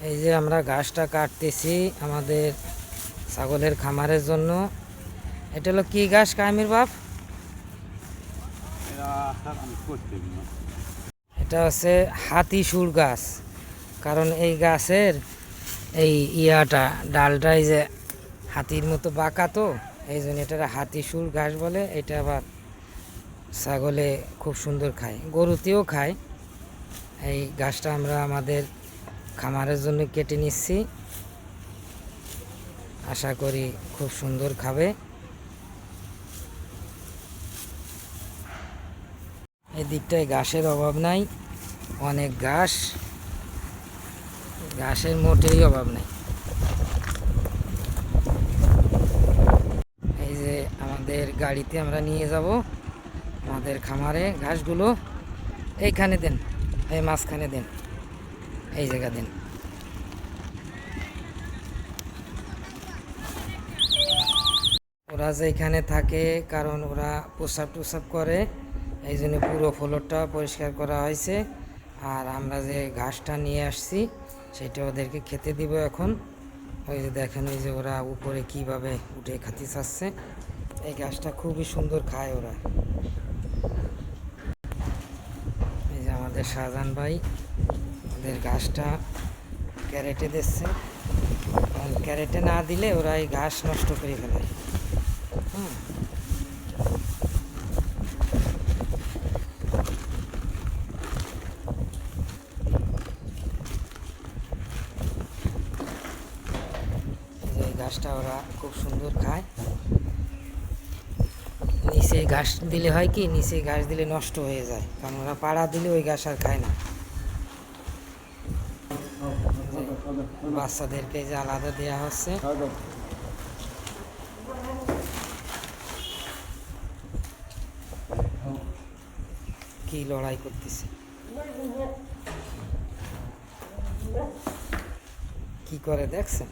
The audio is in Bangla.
এই যে আমরা ঘাসটা কাটতেছি আমাদের ছাগলের খামারের জন্য। এটা হলো কি ঘাস কামির বাপ? এটা হচ্ছে হাতি সুর গাছ। কারণ এই গাছের এই ডালটা এই যে হাতির মতো বাঁকা, তো এই জন্য এটা হাতি সুর ঘাস বলে। এটা আবার ছাগলে খুব সুন্দর খায়, গরুতেও খায়। এই গাছটা আমরা আমাদের খামারের জন্য কেটে নিচ্ছি, আশা করি খুব সুন্দর খাবে। এই দিকটায় ঘাসের অভাব নাই, অনেক ঘাস, ঘাসের মোটেই অভাব নাই। এই যে আমাদের গাড়িতে আমরা নিয়ে যাব আমাদের খামারে ঘাসগুলো। এইখানে দেন, এই মাঝখানে দেন, এই জায়গা দেন। ওরা যে এখানে থাকে কারণ ওরা প্রস্রাব টুসাব করে, এই জন্য পুরো ফ্লোরটা পরিষ্কার করা হয়েছে। আর আমরা যে ঘাসটা নিয়ে আসছি সেটা ওদেরকে খেতে দিব এখন। ওই যে দেখেন, ওই যে ওরা উপরে কিভাবে উঠে খাতে চাচ্ছে। এই ঘাসটা খুবই সুন্দর খায় ওরা। এই যে আমাদের শাহজাহান ভাই ওদের ঘাসটা ক্যারেটে দিচ্ছে। ক্যারেটে না দিলে ওরা এই ঘাস নষ্ট করে ফেলে। এই ঘাসটা ওরা খুব সুন্দর খায়। নিচে ঘাস দিলে হয় কি, নিচে ঘাস দিলে নষ্ট হয়ে যায়, কারণ ওরা পাড়া দিলে ওই ঘাস আর খায় না। বাচ্চাদেরকে যে আলাদা দেওয়া হচ্ছে। কি লড়াই করতেছে, কি করে দেখছেন?